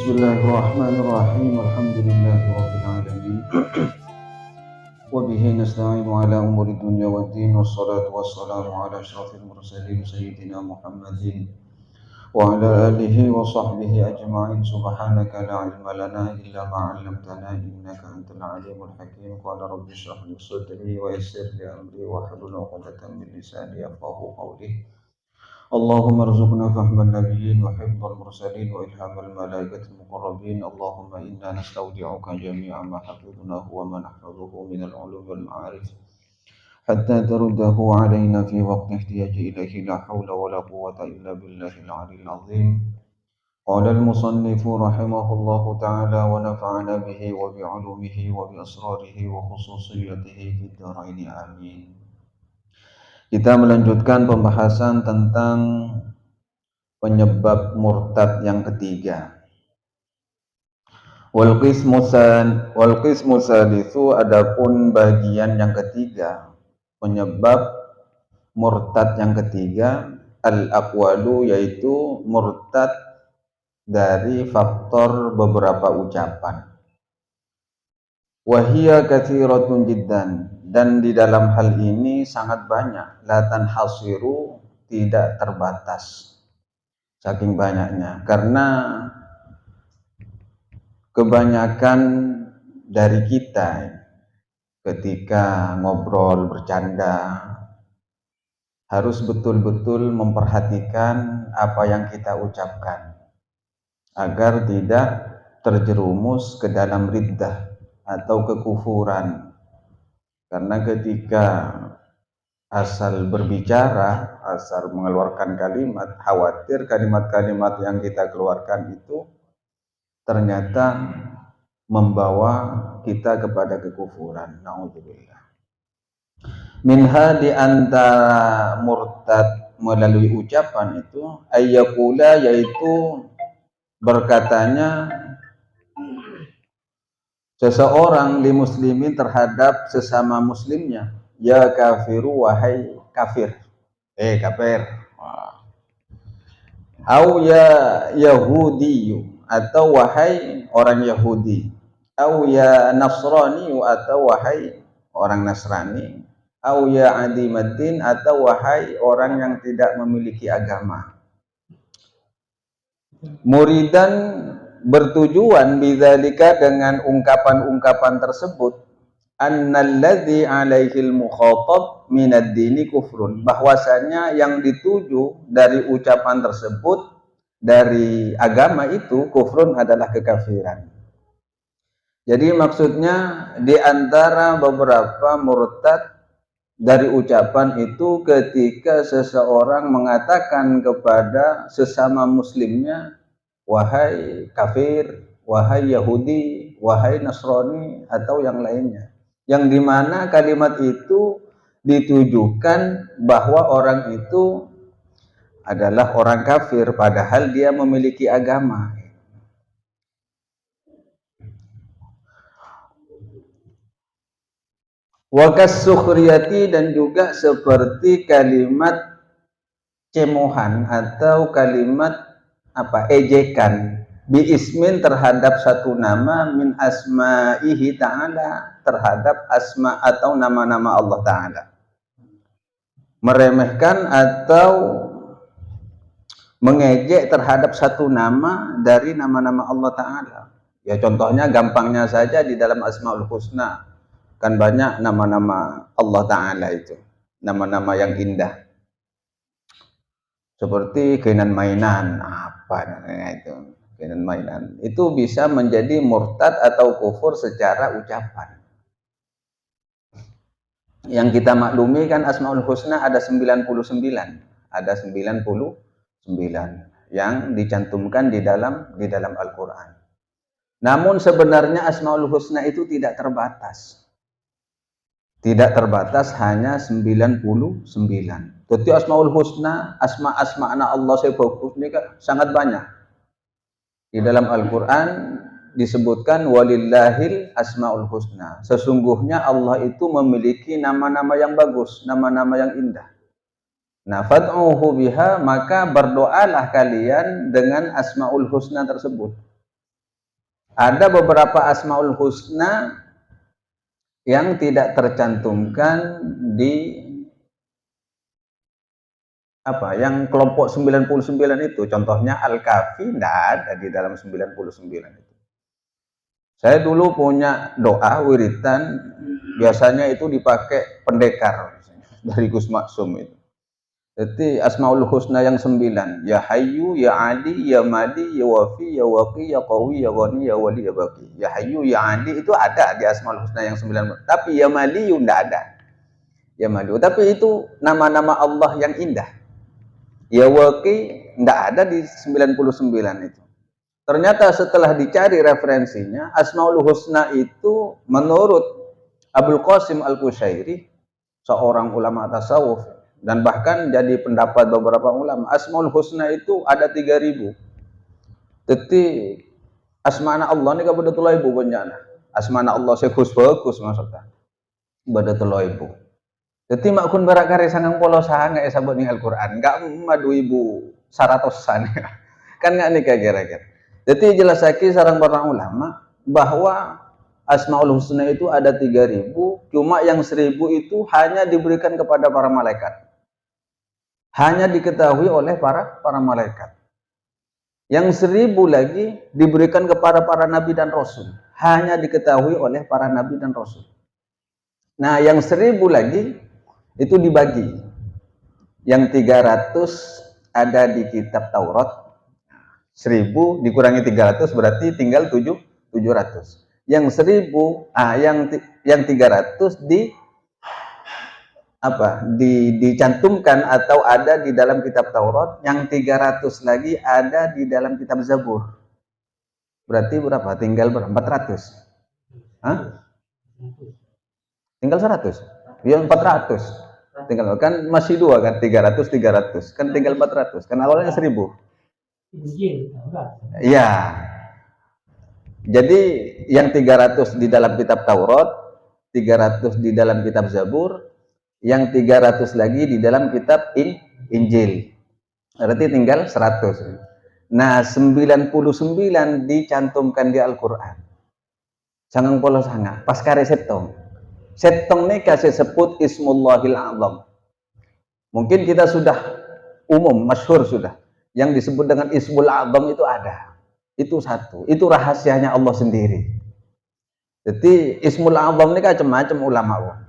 Bismillahirrahmanirrahim. Alhamdulillahirabbil alamin. Wa bihi nasta'inu ala umuri dunya waddin. Wassalatu wassalamu ala asyrafil mursalin sayyidina Muhammadin wa ala alihi wa sahbihi ajma'in. Subhanaka la ilma lana illa ma 'allamtana innaka antal alimul hakim. Qala rabbi shrah li sadri wa yassir li amri wa hlul 'uqdatam min lisani yafqahu qawli. اللهم ارزقنا فهم النبيين وحفظ المرسلين وإلهام الملائكة المقربين. اللهم إنا نستودعك جميع ما حفظناه وما نحفظه من العلوم والمعارف حتى ترده علينا في وقت احتياج إليه. لا حول ولا قوة إلا بالله العلي العظيم. قال المصنف رحمه الله تعالى ونفعنا به وبعلومه وبأسراره وخصوصيته في الدارين آمين. Kita melanjutkan pembahasan tentang penyebab murtad yang ketiga. Wal qismu salisu, adapun bagian yang ketiga, penyebab murtad yang ketiga, al-aqwalu, yaitu murtad dari faktor beberapa ucapan. Wahia katsiratun jiddan, dan di dalam hal ini sangat banyak. La tanhasiru, tidak terbatas, saking banyaknya. Karena kebanyakan dari kita ketika ngobrol, bercanda, harus betul-betul memperhatikan apa yang kita ucapkan agar tidak terjerumus ke dalam riddah atau kekufuran. Karena ketika asal berbicara, asal mengeluarkan kalimat, khawatir kalimat-kalimat yang kita keluarkan itu ternyata membawa kita kepada kekufuran. Na'udzubillah. Minha, di antara murtad melalui ucapan itu, ayyakula, yaitu berkatanya seseorang li muslimin, terhadap sesama muslimnya, ya kafiru, wahai kafir, kafir. Au ya yahudi, atau wahai orang Yahudi. Au ya nasrani, atau wahai orang Nasrani. Au ya adimatin, atau wahai orang yang tidak memiliki agama. Muridan, bertujuan bidzalika, dengan ungkapan-ungkapan tersebut, annalladzi alaihil mukhatab minad dini kufrun, bahwasanya yang dituju dari ucapan tersebut dari agama itu, kufrun, adalah kekafiran. Jadi maksudnya di antara beberapa murtad dari ucapan itu ketika seseorang mengatakan kepada sesama muslimnya, wahai kafir, wahai Yahudi, wahai Nasrani, atau yang lainnya, yang dimana kalimat itu ditujukan bahwa orang itu adalah orang kafir padahal dia memiliki agama. Wakas sukhriyati, dan juga seperti kalimat cemohan atau kalimat ejekan, bi ismin, terhadap satu nama, min asma'ihi ta'ala, terhadap asma atau nama-nama Allah Ta'ala. Meremehkan atau mengejek terhadap satu nama dari nama-nama Allah Ta'ala. Ya contohnya, gampangnya saja, di dalam Asmaul Husna kan banyak nama-nama Allah Ta'ala itu, nama-nama yang indah. Seperti kainan mainan, apa namanya itu, kainan mainan, itu bisa menjadi murtad atau kufur secara ucapan. Yang kita maklumi kan Asmaul Husna ada 99, ada 99 yang dicantumkan di dalam Al-Quran. Namun sebenarnya Asmaul Husna itu tidak terbatas. Tidak terbatas hanya 99. Jadi Asmaul Husna, asma-asma'na Allah sebagus ini kan sangat banyak. Di dalam Al-Quran disebutkan walillahil asmaul husna. Sesungguhnya Allah itu memiliki nama-nama yang bagus, nama-nama yang indah. Nah, fad'uhu biha, maka berdoalah kalian dengan asmaul husna tersebut. Ada beberapa Asmaul Husna yang tidak tercantumkan di apa yang kelompok 99 itu, contohnya Al-Kafi tidak ada di dalam 99 itu. Saya dulu punya doa wiritan, biasanya itu dipakai pendekar dari Gus Maksum itu. Jadi Asmaul Husna yang 9, ya Hayyu, ya Ali, ya Madi, ya Wafi, ya Waqi, ya Qawi, ya Ghani, ya Wali, ya Baqi. Ya Hayyu, ya Ali itu ada di Asmaul Husna yang 9, tapi ya Mali tidak ada. Ya Mali, tapi itu nama-nama Allah yang indah. Ya Waqi tidak ada di 99 itu. Ternyata setelah dicari referensinya, Asmaul Husna itu menurut Abul Qasim Al-Qushairi, seorang ulama tasawuf, dan bahkan jadi pendapat beberapa ulama, Asmaul Husna itu ada 3000. Jadi asmana Allah ini kepada tulaibu banyak. Asmana Allah sekus bagus maksudnya. Kepada tulaibu. Jadi makun barakare sangang polo sanga sabut ning Al-Qur'an, enggak madu ibu 100-an. Kan enggak nih kira-kira. Jadi jelas lagi sarang para ulama bahwa Asmaul Husna itu ada 3000, cuma yang 1000 itu hanya diberikan kepada para malaikat. Hanya diketahui oleh para malaikat. Yang 1000 lagi diberikan kepada para nabi dan rasul. Hanya diketahui oleh para nabi dan rasul. Nah, yang 1000 lagi itu dibagi. Yang 300 ada di kitab Taurat. 1000 dikurangi 300 berarti tinggal 700. Yang 1000, yang 300 dicantumkan atau ada di dalam kitab Taurat, yang 300 lagi ada di dalam kitab Zabur. Berarti berapa? Tinggal berapa? 400. Hah? Tinggal 100. Ya 400. Tinggal kan masih 2 kan, 300. Kan tinggal 400. Kan awalnya 1000. Iya. Jadi yang 300 di dalam kitab Taurat, 300 di dalam kitab Zabur, yang 300 lagi di dalam kitab Injil. Berarti tinggal 100. Nah, 99 dicantumkan di Al-Qur'an. Sangang polo sanga, pas kare setong. Setong ini kasih sebut Ismullahil A'zam. Mungkin kita sudah umum, masyhur sudah. Yang disebut dengan Ismul A'zam itu ada. Itu satu. Itu rahasianya Allah sendiri. Jadi Ismul A'zam ini macam-macam ulama.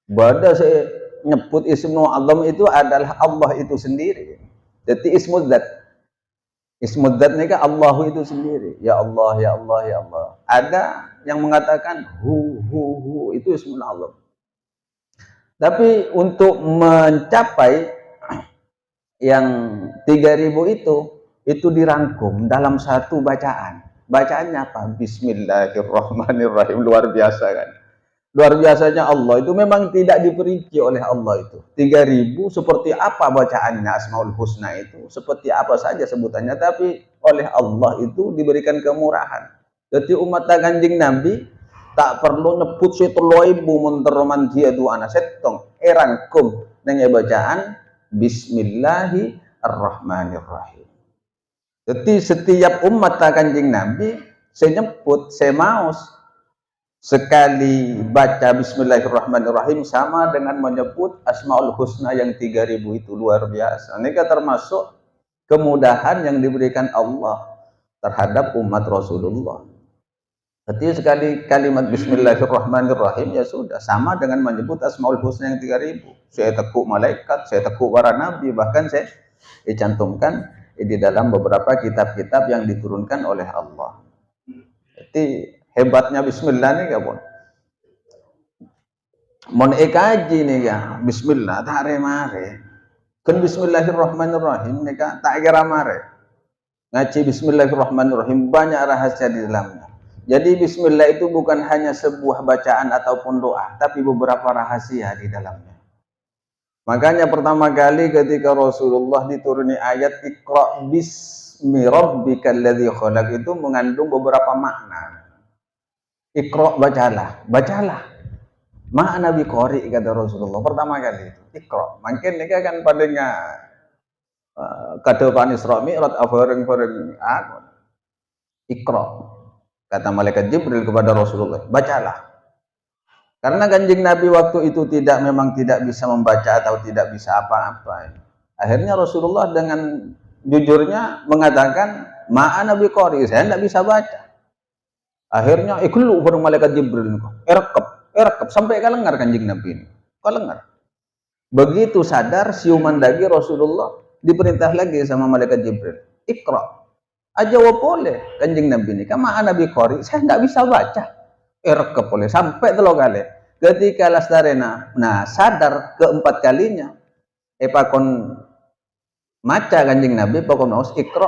Bada saya nyebut Ismul A'zam itu adalah Allah itu sendiri. Jadi Ismul Dzat. Ismul Dzat ini kan Allah itu sendiri. Ya Allah, ya Allah, ya Allah. Ada yang mengatakan hu itu Ismul A'zam. Tapi untuk mencapai yang 3000 itu dirangkum dalam satu bacaan. Bacaannya apa? Bismillahirrahmanirrahim. Luar biasa kan? Luar biasanya Allah itu memang tidak diperinci oleh Allah itu. 3000 seperti apa bacaannya Asmaul Husna itu, seperti apa saja sebutannya, tapi oleh Allah itu diberikan kemurahan. Jadi umat Kanjeng Nabi tak perlu nyebut 1000 munteroman dia tu ana setong erangkum dengan bacaan Bismillahirrahmanirrahim. Jadi setiap umat Kanjeng Nabi saya nyebut, saya maus sekali baca Bismillahirrahmanirrahim sama dengan menyebut Asmaul Husna yang 3000 itu. Luar biasa. Ini termasuk kemudahan yang diberikan Allah terhadap umat Rasulullah. Jadi sekali kalimat Bismillahirrahmanirrahim ya sudah sama dengan menyebut Asmaul Husna yang 3000. Saya tekuk malaikat, saya tekuk para nabi, bahkan saya dicantumkan di dalam beberapa kitab-kitab yang diturunkan oleh Allah. Jadi hebatnya Bismillah nih kapun. Mon ekaji nih ya, Bismillah tak mare. Kan Bismillahirrahmanirrahim nih kan tak kira mare. Ngaji Bismillahirrahmanirrahim banyak rahasia di dalamnya. Jadi Bismillah itu bukan hanya sebuah bacaan ataupun doa, tapi beberapa rahasia di dalamnya. Makanya pertama kali ketika Rasulullah dituruni ayat Iqra bismi rabbikal ladzi khalaq itu mengandung beberapa makna. Iqra, bacalah. Makna biqori kata Rasulullah pertama kali itu. Iqra. Mungkin ini kan padanya kado Bani Isra Mi'raj abareng-bareng Iqra. Kata malaikat Jibril kepada Rasulullah, bacalah. Karena Kanjeng Nabi waktu itu memang tidak bisa membaca atau tidak bisa apa-apa. Akhirnya Rasulullah dengan jujurnya mengatakan, ma'ana biqari, saya tidak bisa baca. Akhirnya iklu pada malaikat Jibril, erekep sampai kalengar Kanjeng Nabi ini. Kalengar. Begitu sadar siuman lagi Rasulullah, diperintah lagi sama malaikat Jibril, ikra. Ajawab boleh Kanjeng Nabi ini, ma'ana biqari, saya tidak bisa baca. Erekep boleh sampai 3 kali. Ketika Lastarena sadar keempat kalinya, pakon maca Kanjeng Nabi pakon aus ikra,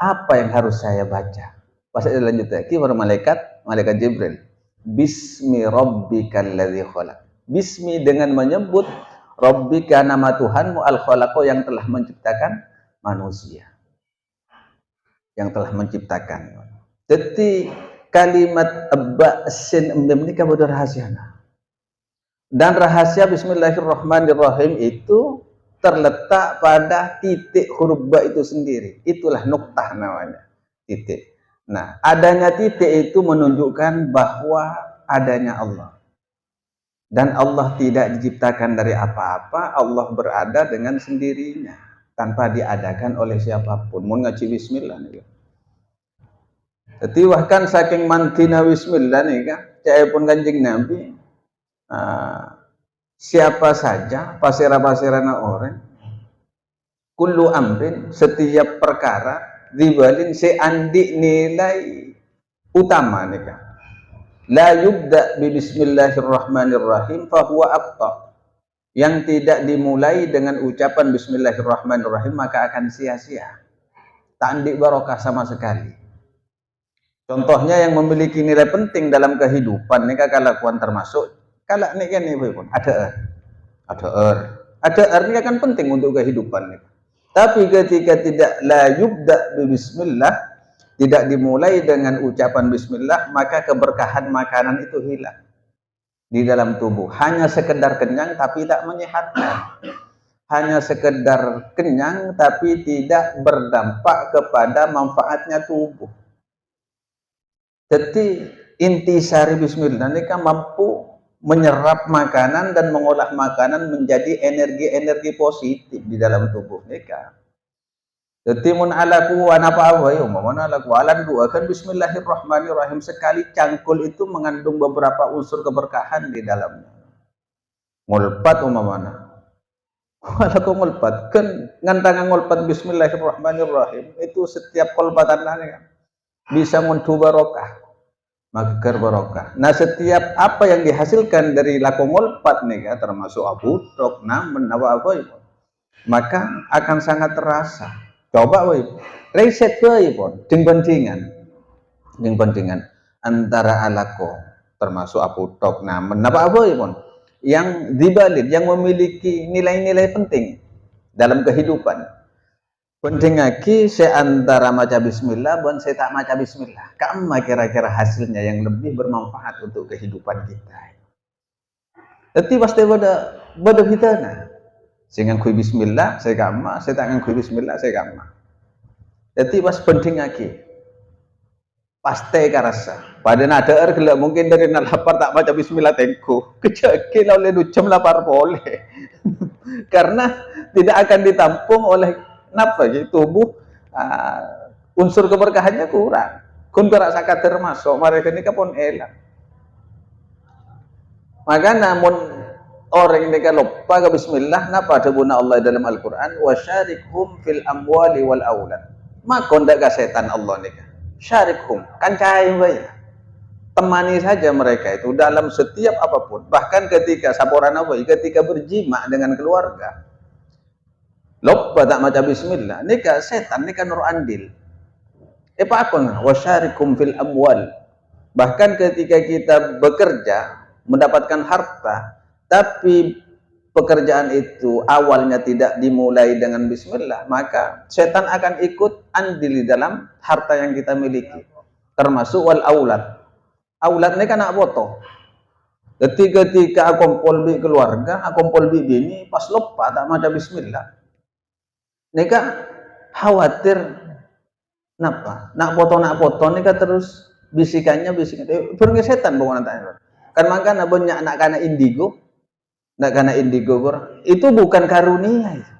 apa yang harus saya baca? Pas lanjut lagi para malaikat Jibril, bismi rabbikal ladzi khalaq. Bismi dengan menyebut rabbika, nama Tuhanmu, al khalaqo yang telah menciptakan manusia. Yang telah menciptakan. Jadi kalimat ba'sin ini kabar rahasia. Dan rahasia bismillahirrahmanirrahim itu terletak pada titik huruf ba itu sendiri. Itulah nuktah namanya, titik. Nah, adanya titik itu menunjukkan bahwa adanya Allah. Dan Allah tidak diciptakan dari apa-apa, Allah berada dengan sendirinya, tanpa diadakan oleh siapapun. Mau ngaji bismillah nih. Jadi bahkan saking mantina bismillah nih kan, cai pun Kanjeng Nabi, siapa saja pasira-pasirana orang, kullu amrin, setiap perkara dibalin seandi nilai utama nih kan. La yubda bi bismillahirrahmanirrahim fahuwa aqta. Yang tidak dimulai dengan ucapan bismillahirrahmanirrahim maka akan sia-sia. Tak andik barokah sama sekali. Contohnya yang memiliki nilai penting dalam kehidupan nih kelakuan termasuk kalau nih kan nih pun ada ini akan penting untuk kehidupan nih. Tapi ketika tidak la yubda bi bismillah, tidak dimulai dengan ucapan bismillah, maka keberkahan makanan itu hilang di dalam tubuh. Hanya sekedar kenyang tapi tak menyehatkan. Hanya sekedar kenyang tapi tidak berdampak kepada manfaatnya tubuh. Jadi intisari bismillah ini kan mampu menyerap makanan dan mengolah makanan menjadi energi-energi positif di dalam tubuh mereka. Jadi mun alaku wa napa wa mana alaku alan dua kan bismillahirrahmanirrahim, sekali cangkul itu mengandung beberapa unsur keberkahan di dalamnya. Ngulpat umpamana. Alaku ngulpat kan ngantangan ngulpat bismillahirrahmanirrahim itu setiap kolpatannya kan bisa nguntu barokah. Mager barokah. Nah, setiap apa yang dihasilkan dari laku ngulpat nih ya, termasuk abutok, namen, apa-apa itu, maka akan sangat terasa. Coba riset pun, bandingan antara alako termasuk abutok, namen, apa-apa pun yang dibalik, yang memiliki nilai-nilai penting dalam kehidupan. Penting lagi seantara maca bismillah dan saya tak maca bismillah. Kama kira-kira hasilnya yang lebih bermanfaat untuk kehidupan kita. Jadi pasti pada fitnah. Saya ngangkui bismillah, saya kama, saya tak ngangkui bismillah, saya kama. Jadi pas penting lagi. Pasti karasa. Pada nada kalau mungkin dari lapar tak baca bismillah tengku. Kejaki oleh 2 jam lapar boleh. Karena tidak akan ditampung oleh napa ya tubuh, unsur keberkahannya kurang. Kun rasa termasuk mereka ini pun elang. Maka namun orang ini lupa ke bismillah, napa ada guna Allah dalam Al-Quran, wasyarikhum fil amwali wal aulad. Maka ndak setan Allah nih, syarikhum kan cahaya baik. Temani saja mereka itu dalam setiap apapun, bahkan ketika saporan apa, ketika berjima dengan keluarga. Lupa tak maca bismillah, nika setan, nika nur andil. Apa wasyarikum fil amwal. Bahkan ketika kita bekerja, mendapatkan harta, tapi pekerjaan itu awalnya tidak dimulai dengan bismillah, maka setan akan ikut andil di dalam harta yang kita miliki. Termasuk wal aulad. Aulad ini kan anak foto. Ketika akumpul bi keluarga, akumpul bi bini, pas lupa tak maca bismillah. Nika khawatir napa nak foto nika terus bisikannya burung setan bukan tanya. Kan makanya banyak nak kana indigo, itu bukan karunia itu.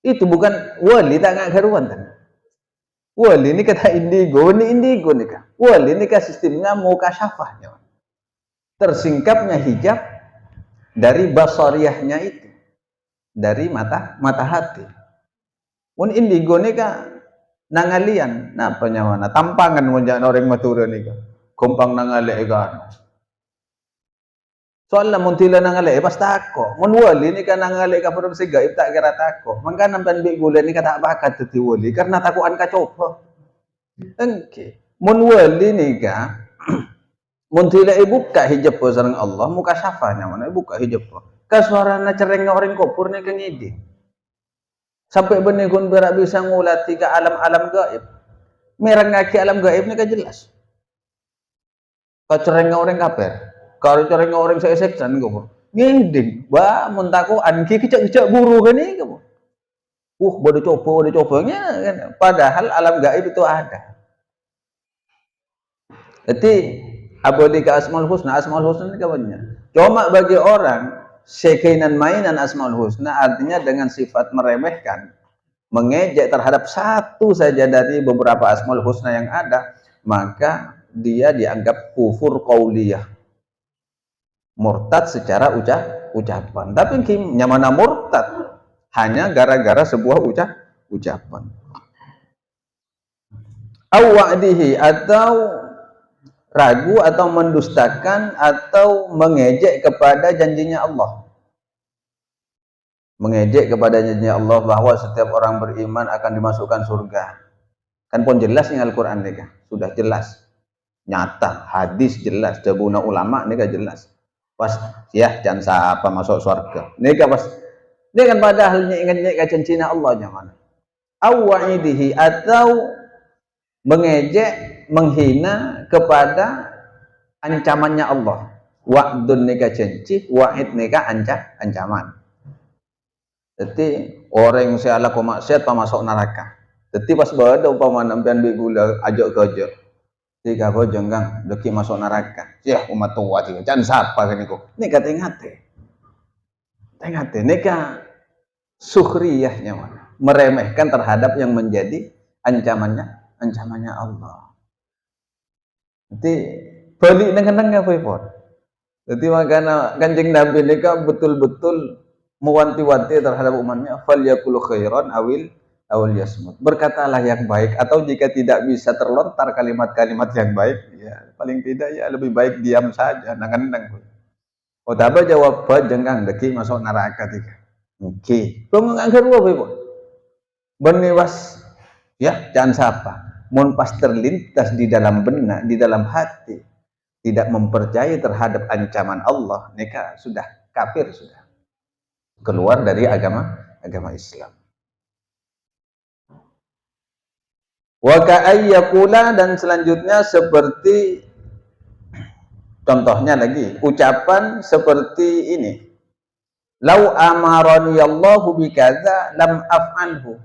Itu bukan wali tak ngak karuan kan. Wali ini kata indigo nih kan. Wali ini kan sistemnya mukasyafahnya. Tersingkapnya hijab dari basariyahnya itu. Dari mata hati. Mun indigo nih kan nangalian, napa nyawana tampangan ngonjak orang matura nih kan. Kompang nangalek kan. Soalnya mun tila nangalek pas tako. Mun wali ni kan nangalek ka perang sigaib tak kira tako. Mangka nampan bik gula ni kata bakat teti wali karena takuan ka coba. Engke. Mun wali ni ka mun tila ibuka hijab po sareng Allah muka syafanya mana ibuka hijab po. Ka suarana cereng orang kopur ni kan ngide. Sampai benih kun berak bisa ngulati ke alam-alam gaib. Merang ngaki alam gaib ni kan jelas. Ka cereng orang kafir. Kalau cara orang saya seksan kamu, ngeding, bah muntaku anki kecak buru kan ini kamu. Bodoh copanya kan. Padahal alam gaib itu ada. Jadi abadika asmaul husna ini kawannya. Cuma bagi orang sekainan mainan asmaul husna artinya dengan sifat meremehkan, mengejek terhadap satu saja dari beberapa asmaul husna yang ada, maka dia dianggap kufur qauliyah. Murtad secara ucapan. Tapi nyamana murtad hanya gara-gara sebuah ucapan. Awadihi atau ragu atau mendustakan atau mengejek kepada janjinya Allah. Mengejek kepada janjinya Allah bahwa setiap orang beriman akan dimasukkan surga. Kan pun jelas nih Al-Qur'an nih, sudah jelas. Nyata, hadis jelas, jabuna ulama nih jelas. Pas ya jangan siapa masuk surga. Nika pas dia kan padahal ingat janjinya Allah jangan. Awaidihi atau mengejek, menghina kepada ancamannya Allah. Wa'dun nika janji, wa'id nika ancaman. Jadi orang yang salah kau maksiat masuk neraka. Jadi pas berada umpama nampian bigula ajak kerja. Jika kau jenggang, deki masuk neraka. Ya umat tua juga, jangan siapa kan itu. Ini kata ngate, ini kan sukhriyahnya mana? Meremehkan terhadap yang menjadi ancamannya Allah. Jadi balik dengan apa? Jadi makanya Kanjeng Nabi ini kan betul-betul mewanti-wanti terhadap umatnya. Fal yakul khairan awil yasmut. Berkatalah yang baik, atau jika tidak bisa terlontar kalimat-kalimat yang baik, ya paling tidak ya lebih baik diam saja. Nang. Oh tapi jawab jenggang deki masuk neraka tiga. Oke. Bang angker apa ibu? Berniwas ya jangan siapa. Mun pas terlintas di dalam benak, di dalam hati, tidak mempercayai terhadap ancaman Allah, mereka sudah kafir, sudah keluar dari agama Islam. Wa ka'ayyakula, dan selanjutnya seperti contohnya lagi ucapan seperti ini. Lau amarani Allahu bikadza lam af'alhu.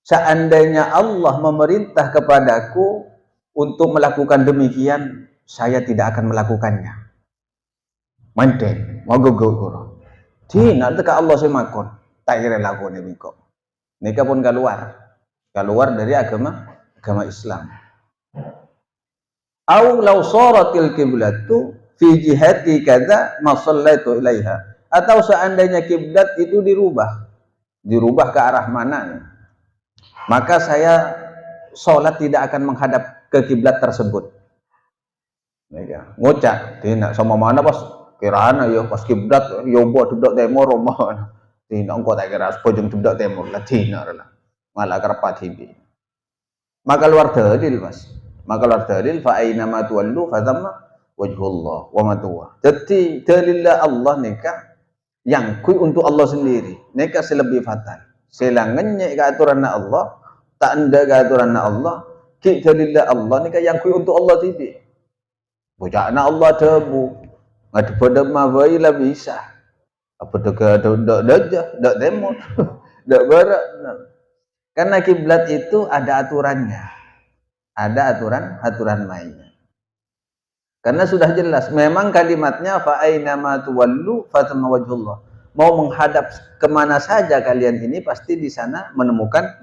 Seandainya Allah memerintah kepadaku untuk melakukan demikian, saya tidak akan melakukannya. Mantep, mau gogoro. Tina teka Allah semakon, tak kira lakone miko. Nika pun keluar dari agama Islam. Au law saratil qiblatu fi jihati kadza ma shallaitu ilaiha. Atau seandainya kiblat itu dirubah ke arah mana, maka saya sholat tidak akan menghadap ke kiblat tersebut. Ngucap, tidak sama mana pas kirana ya pas kiblat yo buat tidak temor mana. Tidak engkau tak kira pojong tidak temor lah tidak lah. Malah kerapat hibi. Maka luar dalil mas. Maka luar dalil fa aina ma tuwallu fa thamma wajhullah wa ma tuwa. Jadi dalillah Allah nikah yang kui untuk Allah sendiri. Nikah selebih fatal. Selangannya ke aturan Allah, tak anda ke aturan Allah, ki dalillah Allah nikah yang kui untuk Allah tibi. Bujana Allah debu. Ngadu pada mawai lah bisa. Apa dak dak demo. Dak barak. Karena kiblat itu ada aturannya. Ada aturan mainnya. Karena sudah jelas, memang kalimatnya fa aina ma tuwallu fatamma wajhullah. Mau menghadap kemana saja kalian ini pasti di sana menemukan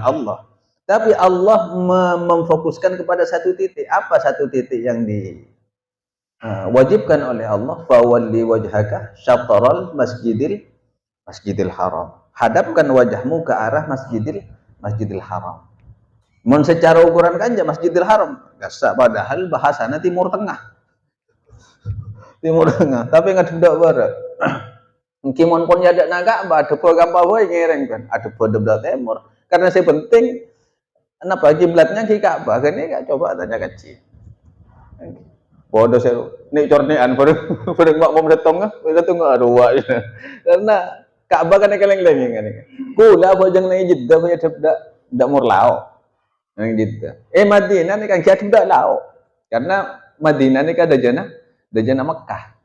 Allah. Tapi Allah memfokuskan kepada satu titik. Apa satu titik yang diwajibkan oleh Allah? Fa walli wajhaka syatral masjidil haram. Hadapkan wajahmu ke arah masjidil haram. Mun secara ukuran kan Masjidil Haram, gasa padahal bahasana Timur Tengah. Timur Tengah, tapi ngadep barat. Mungkin mon pon ada naga, ada program apa ngereng kan, ada pada timur. Karena saya penting, kenapa kiblatnya ki Ka'bah, kan ini gak coba tanya kecil. Bodoh saya, nih cornean, pada mak mau datang aduh, karena Ka'bah kan keleng-keleng kan. Kula bojang nang Jeddah punya dak murlau. Yang gitu. Madinah ni kan kita tidak lau. Karena Madinah ni kan dajana Mekah.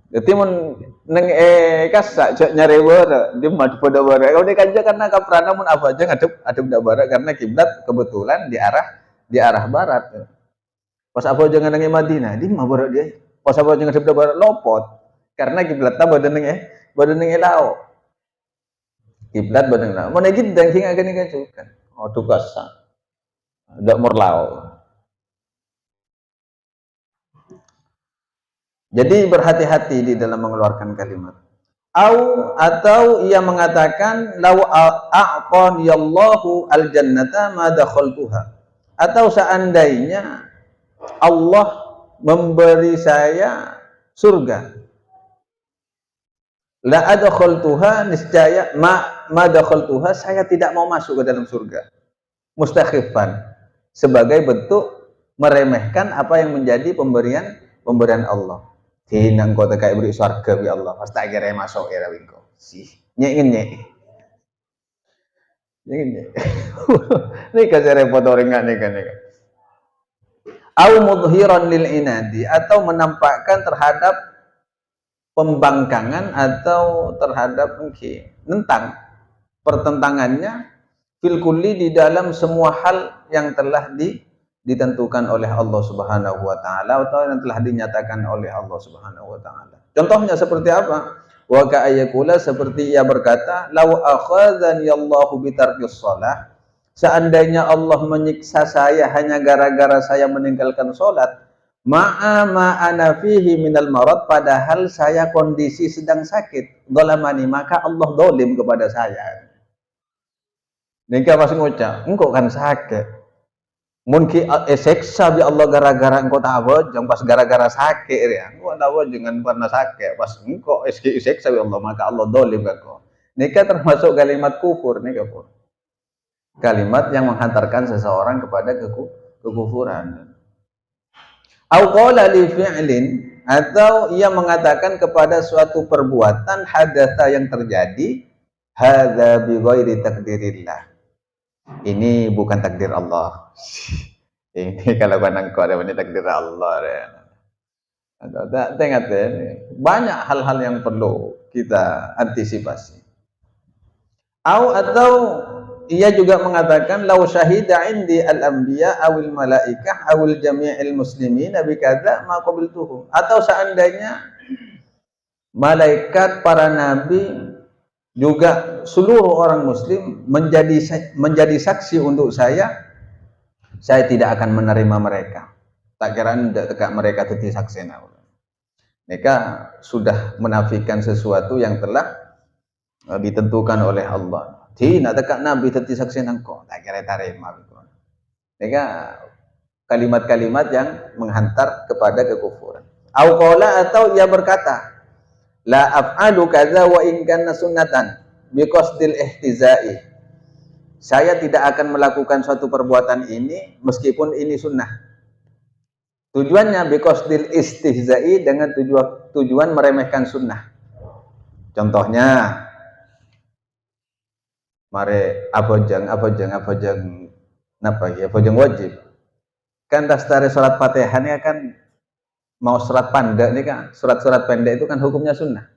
Jadi mun neng kasak nyari bara di madu pada bara. Kalau dia kerja karena kaprana mun apa aja ngadep dak bara karena kiblat kebetulan di arah barat. Pas apa aja nang Madinah di mah bara dia. Pas apa aja ngadep dak bara lopot. Karena kiblatnya badan neng lau. Kiblat badan lau. Mun gitu dan sing akan dikacukan. Oh tukasa. Ndak murlau. Jadi berhati-hati di dalam mengeluarkan kalimat. Atau ia mengatakan lau a'qani Allahu al-jannata ma dakhaltuha. Atau seandainya Allah memberi saya surga. La adkhaltuha niscaya ma dakhaltuha saya tidak mau masuk ke dalam surga. Mustakhifan sebagai bentuk meremehkan apa yang menjadi pemberian Allah. Tinang kau tak beri surga bi Allah, pasti akhirnya masuk ya rawingko. Sih, nyek. Ini kasih repot orang nih kan. Au mudhiran lil inadi atau menampakkan terhadap pembangkangan atau terhadap mungkin tentang pertentangannya fil kulli di dalam semua hal yang telah ditentukan oleh Allah Subhanahu wa taala atau yang telah dinyatakan oleh Allah Subhanahu wa taala. Contohnya seperti apa? Wa ka'ayyakula seperti ia berkata, "Lau akhadzani Allahu bi tarkis shalah." Seandainya Allah menyiksa saya hanya gara-gara saya meninggalkan salat, ma'a ma ana fihi minal marad padahal saya kondisi sedang sakit, dhalamani maka Allah dolim kepada saya. Nika pas ngucap, engkau kan sakit. Mungkin seksa bi Allah gara-gara engkau tahu, jangan pas gara-gara sakit ya. Engkau tahu jangan pernah sakit. Pas engkau seksa bi Allah maka Allah dolim engkau. Nika termasuk kalimat kufur nika pun. Kalimat yang menghantarkan seseorang kepada kekufuran. Au qala li fi'lin atau ia mengatakan kepada suatu perbuatan hadatsa yang terjadi hadza bi ghairi takdirillah. Ini bukan takdir Allah. Ini kalau banang kau ada ini takdir Allah. Tengok banyak hal-hal yang perlu kita antisipasi. Atau ia juga mengatakan lau syahida indi al-anbiya awil malaikah awil jami'il muslimin bi kadza ma qabiltuhum. Atau seandainya malaikat, para nabi juga seluruh orang muslim menjadi saksi untuk saya tidak akan menerima mereka. Tak kira tidak tegak mereka jadi saksi. Mereka sudah menafikan sesuatu yang telah ditentukan oleh Allah. Tidak tegak nabi jadi saksi engkau. Tak kira terima. Mereka kalimat-kalimat yang menghantar kepada kekufuran. Atau ia berkata la af'alu kadza wa in kana sunnatan biqasdil ihtizai. Saya tidak akan melakukan suatu perbuatan ini meskipun ini sunnah. Tujuannya biqasdil istihzai dengan tujuan meremehkan sunnah. Contohnya mare abojang napa ya abojang wajib. Kan daftar salat Fatihah ini kan mau surat pendek nih kan, surat-surat pendek itu kan hukumnya sunnah.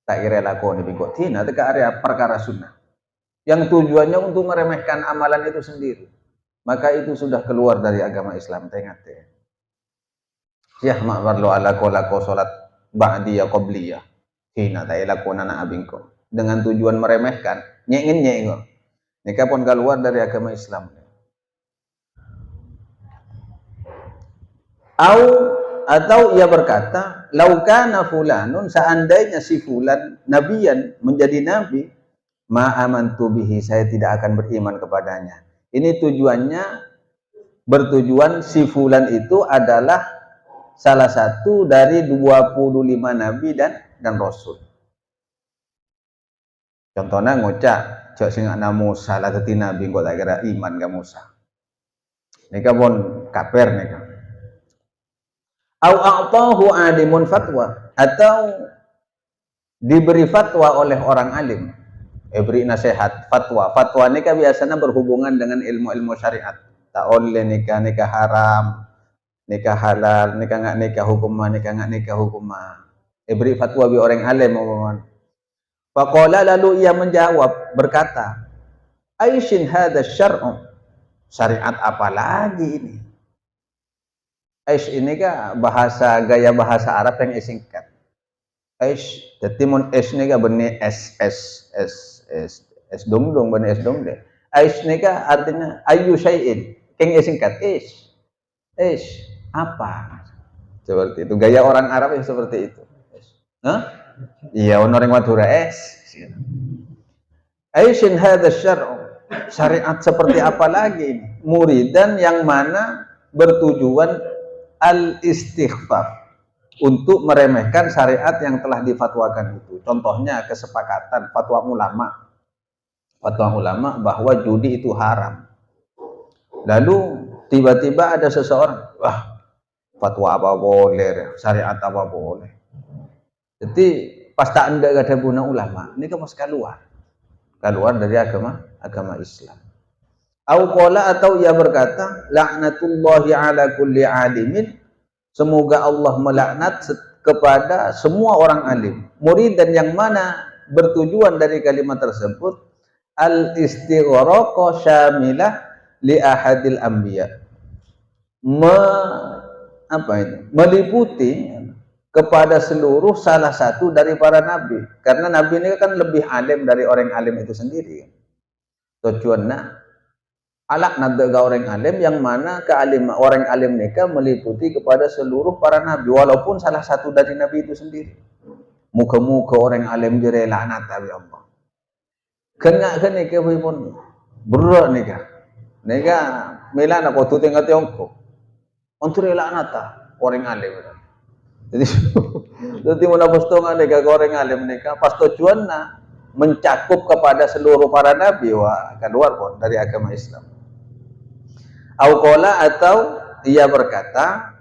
Tak kira lakoni bingkok tina teka area perkara sunnah. Yang tujuannya untuk meremehkan amalan itu sendiri. maka itu sudah keluar dari agama Islam. Ingat ya. Syah mak perlu ala kolako salat ba'diyah qabliyah. Hina ta'ilakuna abingko. Dengan tujuan meremehkan, nyengin. Nika pun keluar dari agama Islam. Atau ia berkata, laukana fulanun, seandainya si fulan nabiyan, menjadi nabi, ma amantu bihi, saya tidak akan beriman kepadanya. Ini tujuannya, bertujuan si fulan itu adalah salah satu dari 25 nabi dan rasul. Contohnya ngocak, cok sing ana Musa lah teti nabi kok tak kira iman ka Musa. Nika pun kafir nika. Au a'tahu alimun fatwa, atau diberi fatwa oleh orang alim. Beri nasihat, fatwa. Fatwa nikah biasanya berhubungan dengan ilmu-ilmu syariat. Tak oleh nikah haram, nikah halal, nikah nggak nikah hukumah, nikah nggak nikah hukumah. Beri fatwa bi orang alim umpamanya. Faqala, lalu ia menjawab berkata, Aishin hadha syar'u, syariat apa lagi ini? Aish ini kan gaya bahasa Arab yang singkat. Aish, jadi mun aish ini kan benih es dong benih es dong deh. Aish ini kan artinya ayu syai'in, yang singkat aish apa? Seperti itu, gaya orang Arab yang seperti itu. Hah? Iya, orang Madura Aishin hadha syar'u, syariat seperti apa lagi ini? Muridan yang mana bertujuan al-istighfar, untuk meremehkan syariat yang telah difatwakan itu. Contohnya kesepakatan fatwa ulama bahwa judi itu haram. Lalu tiba-tiba ada seseorang, wah fatwa apa boleh, syariat apa boleh. Jadi pas tak ada guna ulama, ini kan pas keluar dari agama Islam. Atau ia berkata, laknatullahi ala kulli alimin, semoga Allah melaknat kepada semua orang alim. Murid dan yang mana bertujuan dari kalimat tersebut al-istighraq syamilah li ahadil anbiya, meliputi kepada seluruh salah satu dari para nabi, karena nabi ini kan lebih alim dari orang alim itu sendiri. Tujuannya alak nadaga orang alim, yang mana orang alim nikah meliputi kepada seluruh para nabi, walaupun salah satu dari nabi itu sendiri. Muka-muka orang alim jere laknat abi Allah. Kena nikah pun berat nikah melana ko tu tengah tiongko. Untuk laknat orang alim. Jadi mana postongan nikah orang alim nikah pas tujuannya mencakup kepada seluruh para nabi, wah keluar pun dari agama Islam. Atau ia berkata,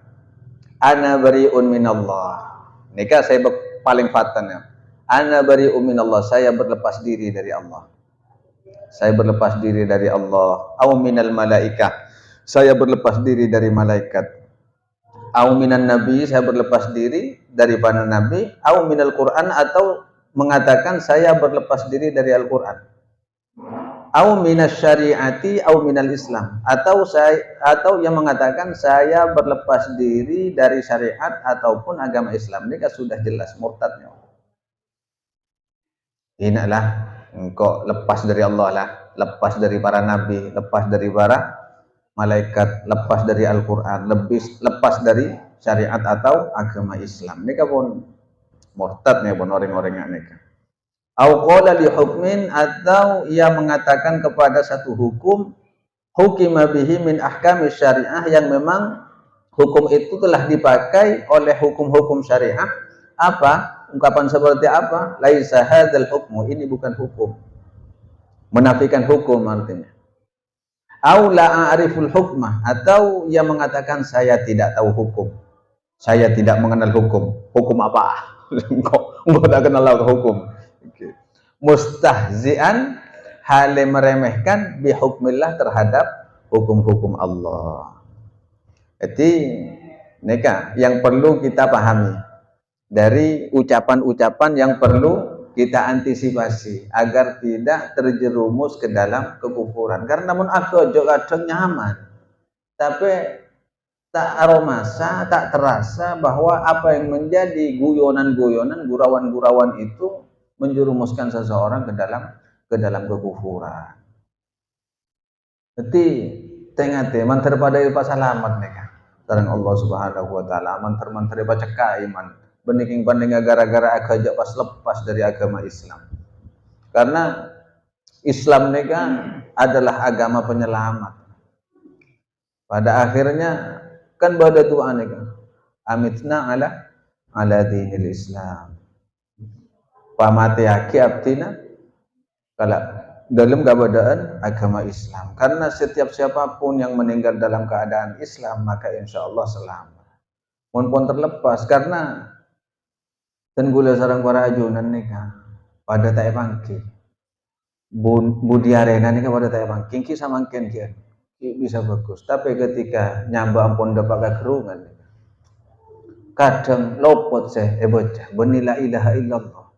ana bari'un minallah. Nikah saya paling fatan ya. Ana bari'un minallah, saya berlepas diri dari Allah. Saya berlepas diri dari Allah. Au minal malaikah, saya berlepas diri dari malaikat. Au minan nabi, saya berlepas diri dari para nabi. Au minal Quran, atau mengatakan saya berlepas diri dari Al-Quran. Au minas syariati au minal Islam, atau yang mengatakan saya berlepas diri dari syariat ataupun agama Islam. Ini kan sudah jelas murtadnya. Inilah engkau lepas dari Allah lah, lepas dari para nabi, lepas dari para malaikat, lepas dari Al-Quran, lepas dari syariat atau agama Islam. Ini kan pun murtadnya pun orang-orang yang nikah. Au qala li hukmin, atau ia mengatakan kepada satu hukum, hukima bihi min ahkami syariah, yang memang hukum itu telah dipakai oleh hukum-hukum syariah. Apa? Ungkapan seperti apa? Laisa hadzal hukmu, ini bukan hukum. Menafikan hukum artinya. Au la a'riful hukmah, atau ia mengatakan saya tidak tahu hukum. Saya tidak mengenal hukum. Hukum apa? Engkau tak kenal hukum. Mustahzian, hale meremehkan bihukmillah, terhadap hukum-hukum Allah. Jadi nikah yang perlu kita pahami dari ucapan-ucapan yang perlu kita antisipasi agar tidak terjerumus ke dalam kekufuran. Karena namun aku juga kadang nyaman, tapi tak aromasa, tak terasa bahwa apa yang menjadi guyonan-guyonan, gurauan-gurauan itu menjerumuskan seseorang ke dalam kekufuran. Jadi tengah mantar pada pas alamat mereka. Sareng Allah Subhanahu wa taala mantar-mantar baca iman. Beniking banding gara-gara agak pas lepas dari agama Islam. Karena Islam mereka adalah agama penyelamat. Pada akhirnya kan pada doa mereka. Amitna ala dinil Islam. Pamati aki abdina kalau dalam keadaan agama Islam. Karena setiap siapapun yang meninggal dalam keadaan Islam maka insya Allah selamat. Mohon terlepas karena dan gula sarang para ajunan nika pada tak bangki budi arena nika pada tak bangki ki sama kian bisa bagus tapi ketika nyamba ampun dapat kerungan kadang lopot saya bocah benila ilaha illallah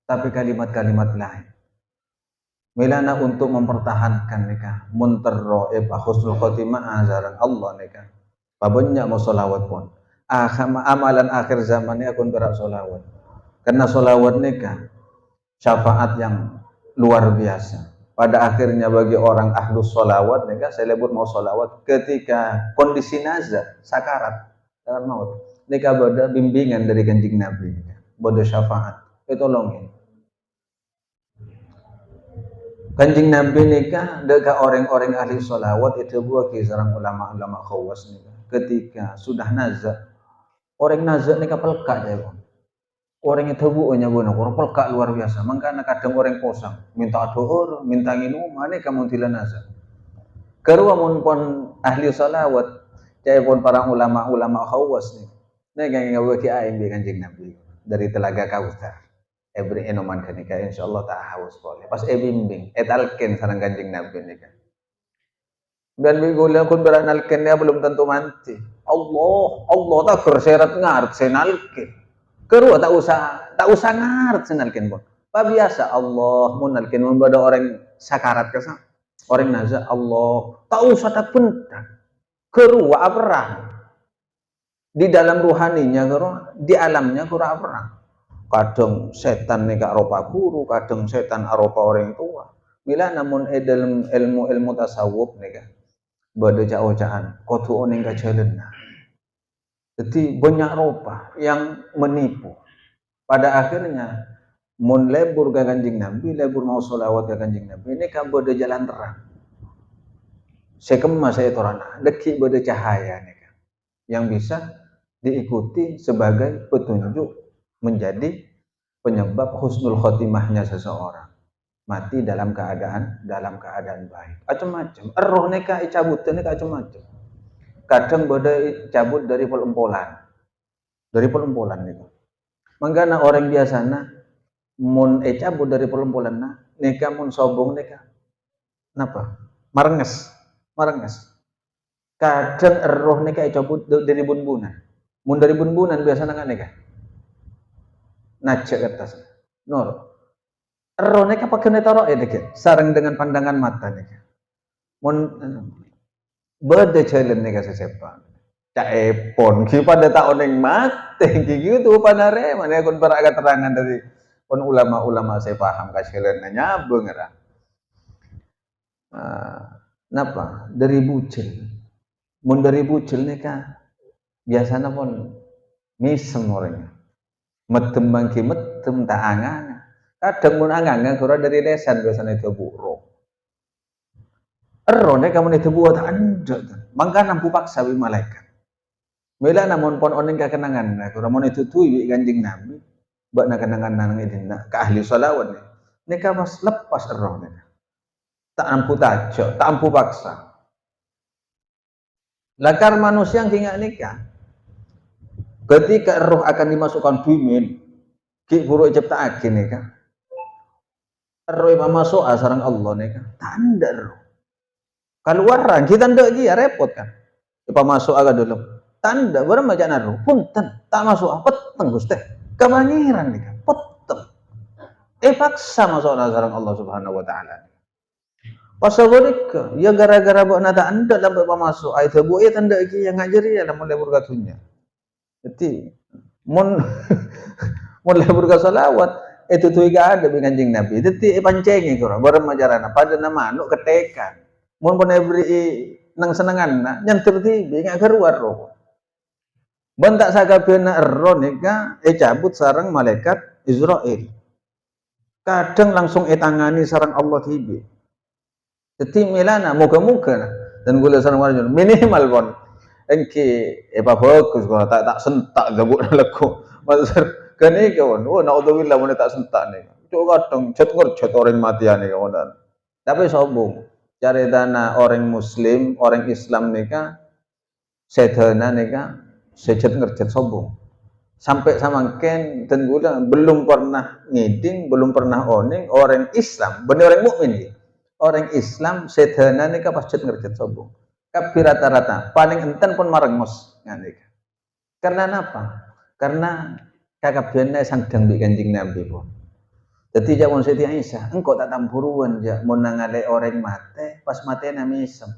tapi kalimat-kalimat lain melana untuk mempertahankan nika munterro husnul khotimah azaran Allah nika pabanyak mau solawat pun amalan akhir zaman ini akun berak solawat. Karena sholawat nikah syafaat yang luar biasa. Pada akhirnya bagi orang ahlus sholawat nikah saya lebur mau sholawat ketika kondisi nazar sakarat dengan maut nikah ada bimbingan dari Kanjeng Nabi bodo syafaat tolongin Kanjeng Nabi nikah dekat orang-orang ahli sholawat itu buat kisah ulama-ulama khawas nikah ketika sudah nazar orang nazar nikah pelkat ya bang. Orang itu buunya bono, orang pelkak luar biasa. Makanya kadang orang kosong, minta doa, minta minum, mana kamu tidak nazar. Kerua pun ahli salawat, cai pun para ulama khawas nih. Nih yang ngawi aing di Kanjeng Nabi dari Telaga Kautsar. Ebri enoman kanika insyaallah tak haus boleh. Pas bimbing, etalken sareng Kanjeng Nabi nika. Dan bigula kun beranalken dia belum tentu mati. Allah tak kerserat ngarep senalken. Kerua tak usah ngaret senalkin pun. Pak biasa Allah munalkin mun pada orang sakarat kesa. Orang nazar Allah tak usah tak penting. Kerua perang. Di dalam ruhaninya kerua, di alamnya kerua perang. Kadang setan nika aropa guru, kadang setan aropa orang tua. Mila namun dalam ilmu tasawuf nika bade jauh-jauhan kudu oning kajelena. Jadi banyak rupa yang menipu. Pada akhirnya mun lebur ke Kanjeng Nabi, lebur mau sholawat ke Kanjeng Nabi, ini kan bode jalan terang. Sekema saya torana, deki bode cahaya nih kan, yang bisa diikuti sebagai petunjuk menjadi penyebab husnul khotimahnya seseorang mati dalam keadaan baik. Macam-macam. Roh neka cabut neka macam-macam. Kadang bodai cabut dari pelumpulan itu. Mangkana orang biasana mun cabut dari pelumpulan neka mun sobong neka. Napa? Marenges. Kadang roh neka cabut dari bunbunan. Mun dari bunbunan biasana kan neka. Najak atas. Nor. Roh neka pakai netaro neka. Sareng dengan pandangan mata neka. Mun beda challenge nih kasih sepan. Cak epon, pada tahun yang mati, gitu panare, mana aku beragat terangan dari pun ulama saya paham kasih challenge-nya bener. Napa? Dari bucil, mun dari bucil nih kan, biasanya pun misem orangnya, metem bangki metem tak angan, kadang mun angan kurang dari lesan biasanya itu buruk. Erone kamu itu buat anda, mangka nampu paksa bi malaikat. Mila namun pon oning kekenangan, kurang itu tuh Kanjeng Nabi, bak nak kenangan nang ini nak ke ahli salawat ni mas lepas erone, tak ampu tajo, tak ampu paksa. Lakar manusia yang tinggal nikah, ketika roh akan dimasukkan bimin, ki buruk cipta akin nikah, roh yang masuk sarang Allah nikah, tanda roh. Keluaran kita ndak dia repot kan. Apa masuk agak dulu. Tanda barang macam naruh punten tak masuk peteng Gusti. Kebangiran nih kan peteng. paksa masuk sareng Allah Subhanahu wa taala. Pasabolik ya gara-gara buat nata anda lambat masuk ai tebu ya tanda iki yang ngajari ya mulai berkatunya. Jadi mun mun lebur ka salawat itu tuh gak ada Kanjeng Nabi. Jadi pancengi kura bareng majarana pada nama anu ketekan. Mun pun beri nang senengan nyentir tibe ngak keluar roh. Bentak sakabehna ero nika cabut sareng malaikat Israel. Kadang langsung tangani sareng Allah tibe. Jadi milana moga-moga dan gula sareng warjun minimal pon engke bagus kalau tak sentak gabuk lego. Maksud kene kawan, naudzubillah mun tak sentak nih. Cuk kadang jet ngerjet orang matian nih kawan. Tapi sombong. Cari dana orang Muslim, orang Islam nika sedana nika sejet ngerjet sombong. Sampai samangken dan gula belum pernah ngiding, belum pernah oning orang Islam, bener orang mukmin nih. Orang Islam sedana nika pas jet ngerjet sombong. Kabeh rata-rata paling enten pun marengos ngene. Karena apa? Karena kakabehna sandang mbek Kanjeng Nabi pun. Dadi jamun Siti Aisyah, engko tak tampuruan ja mun nangale orang mate, pas matena misem.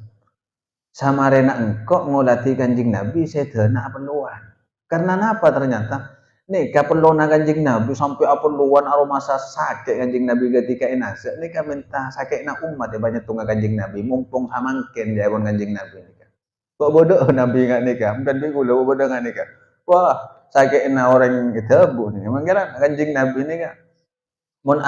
Samarena engko ngolati Kanjeng Nabi sedana apeluan. Karena apa ternyata? Nih kaperluan Kanjeng Nabi sampai apeluan aroma sakit Kanjeng Nabi ketika inasa. Nih minta sakitna umat ya banyak tunggal Kanjeng Nabi mumpung samangken jawon Kanjeng Nabi. Kok bodoh Nabi nggak nikah? Bukan bingung bodoh nggak nikah. Wah sakitna orang itu bu nih. Emang kira Kanjeng Nabi nikah? Mun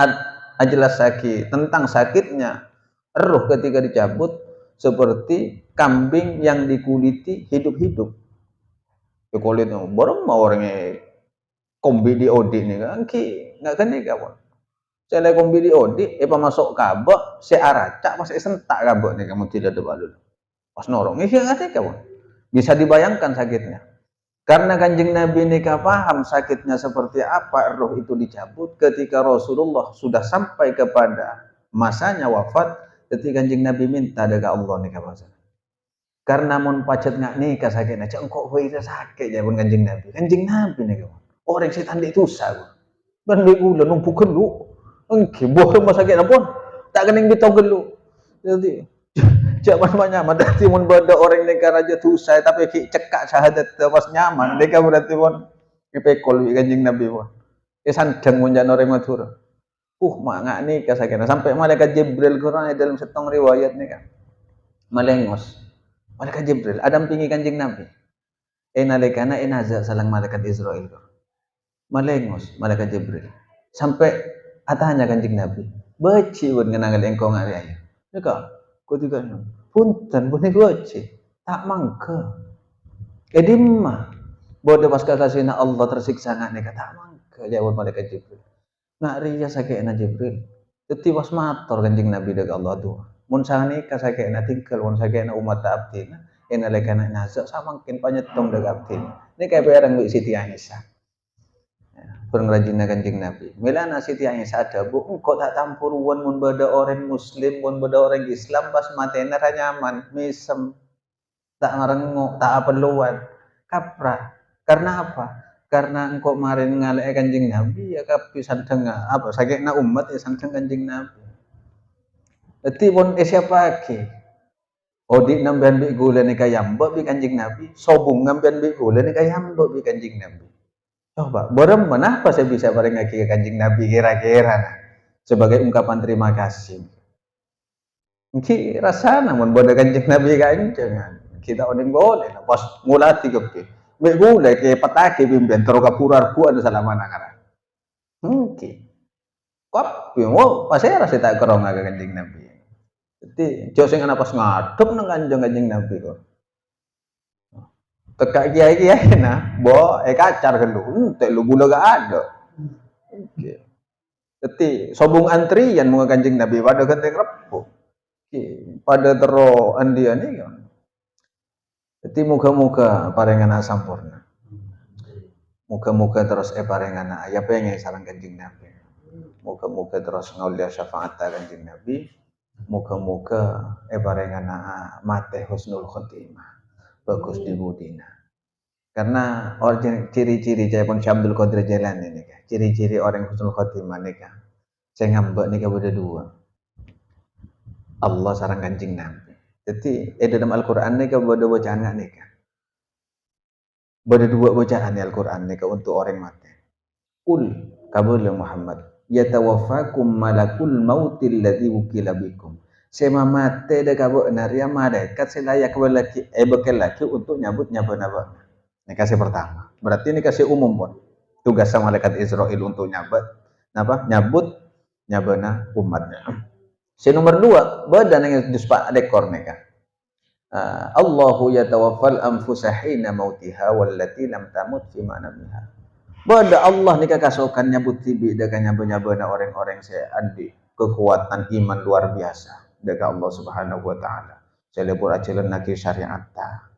jelas sakit tentang sakitnya eruh ketika dicabut seperti kambing yang dikuliti hidup-hidup. Kulitnya borong mau orangnya kombi di odi nih kan nggak kene kawan. Saya kombi di odi, masuk kabel, saya aracak pas sentak kabel nih kamu tidak ada balul. Pas norong ini nggak kawan. Bisa dibayangkan sakitnya. Karena Kanjeng Nabi nikah paham sakitnya seperti apa roh itu dicabut ketika Rasulullah sudah sampai kepada masanya wafat, ketika Kanjeng Nabi minta daga Allah nikah masa. Karena mun pacet nggak nikah sakitnya, cak kok itu sakit ya pun Kanjeng Nabi. Kanjeng Nabi nih kawan. Orang setan itu susah. Dan gula numpuk gelu. Engke bohong sakit pun tak kening bitau gelu. Jadi Jaman nyaman berarti mun bada orang nikah raja tusai tapi cekak syahadat pas nyaman nikah berarti pun dipekol Kanjeng Nabi pun. Sandang mun jan orang matur. Mak ngak nikah sakena sampai malaikat Jibril Quran dalam setong riwayat nih kan. Malengos. Malaikat Jibril ada pingi Kanjeng Nabi. Nalikana naza salang malaikat Israel. Malengos malaikat Jibril. Sampai atanya Kanjeng Nabi. Beci pun ngenangal engkau ngari ayo. Nika ketika punten bune goce tak mangke edimah bodoh pas kasihna Allah tersiksa ngak nek tak mangke jawab malaikat Jibril ngak riya sakena Jibril dadi was matur Kanjeng Nabi deuk Allah tuh mun sanika sakena tingkel mun sakena umat abdina ena lekana nasa samangkin panyetong deuk abdina ini kayak bareng Mbak Siti Aisyah pengrajinna Kanjeng Nabi. Milana Siti Aisyah ada bu, engkau tak tampuruan mun bada orang Muslim, mun bada orang Islam pas matena ra nyaman, misem, tak ngarengok, tak apeluan, kaprah. Karena apa? Karena engkau marin ngalek Kanjeng Nabi ya kapisan dengar apa sakitna umat ya sandeng Kanjeng Nabi. Dadi pun siapa lagi? Odi nambahan bi gula ni kayamba bi Kanjeng Nabi, sobung nambahan bi gula ni kayamba bi Kanjeng Nabi. Coba, borem kenapa saya bisa bareng lagi ke Kanjeng Nabi kira-kira nah, sebagai ungkapan terima kasih. Mungkin rasa namun bodoh Kanjeng Nabi Kanjeng kita oning boleh pas ngulati kepe. Mek gule ke patake bimben tero kapurar ku ada salah mana kara. Mungkin. Kop yo pas saya rasa tak kerong ke Kanjeng Nabi. Jadi jo sing ana pas ngadep nang Kanjeng Nabi kok. Tekak kiai-kiai nah, kacar gelu, ente lu gula gak ada. Jadi sobung antrian mau Kanjeng Nabi pada genteng repo. Pada tero andian ini kan. Jadi muga-muga parengan sampurna. Muga-muga terus parengan ya pengen sareng Kanjeng Nabi. Muga-muga terus ngaulia syafaat Kanjeng Nabi. Muga-muga parengan mate husnul khotimah. Bagus di budina. Karena orang ciri-ciri Syekh Abdul Qadir Jailani ini kan, ciri-ciri orang husnul khotimah ini kan. Saya ngambek nika berdua. Allah sarang Kanjeng Nabi. Jadi dalam Al-Qur'an nika berdua bacaan nika. Berdua bacaan Al-Qur'an nika untuk orang mati. Qul kabul Muhammad yatawaffakum malakul mautil ladzi wukila bikum. Sema mate de kabo naria malaikat selayak laki bekal laki untuk nyabut nyaba-naba. Ini kasih pertama. Berarti ini kasih umum pun. Tugas malaikat Israel untuk nyabut nyabana umatnya. Si nomor 2, badan yang dispa dekor mereka. Allahu yatawaffal anfusa hina mautiha wallati lam tamut fi manamiha. Bada Allah nika kasokan nyabut tibi daga nyaba-nyabana orang-orang saya andi kekuatan iman luar biasa daga Allah Subhanahu wa taala. Saya lebur ajalan naki syariat ta.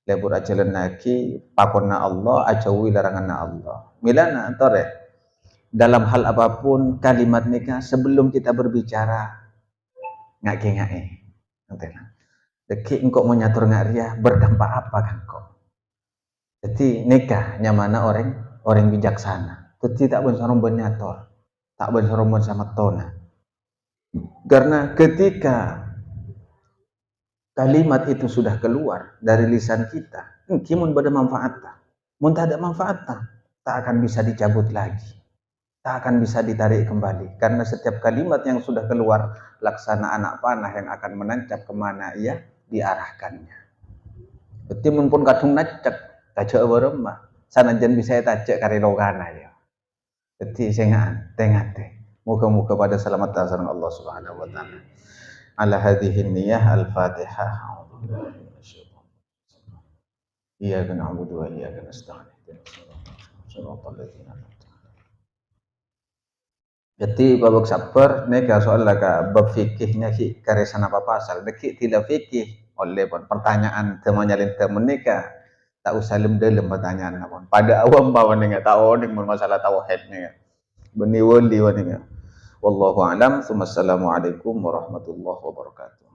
Lebur ajalan naki pakonna Allah acawi laranganna Allah. Milana tore dalam hal apapun kalimat nika sebelum kita berbicara ngake-ngake. Ngentena. Deki engkau menyatur ngaria berdampak apa kan kok? Jadi nikah nyamana orang bijaksana. Jadi tak bersarung benyator, tak bersarung sama tona. Karena ketika kalimat itu sudah keluar dari lisan kita, kimun pada manfaatnya. Mun tak ada manfaatnya, tak akan bisa dicabut lagi. Tak akan bisa ditarik kembali. Karena setiap kalimat yang sudah keluar, laksana anak panah yang akan menancap kemana ia diarahkannya. Jadi mun pun kadung nacak, kacau beremah. Sanajan bisa tajak kari logana ya. Jadi saya tengate. Muka-muka pada selamat dasar Allah Subhanahu wa taala. Ala hadhihi niyyah al-Fatihah. Iyyaka na'budu wa iyyaka nasta'in. Jadi babak sabar neka soal laga bab fikihnya ki karesan apa pasal deki tidak fikih oleh pertanyaan temannya temen neka tak usah dalam pertanyaan apa. Pada awam bawa nih tahu nih masalah tauhid nih. Beni wali wani. Wallahu a'lam. Wassalamualaikum warahmatullahi wabarakatuh.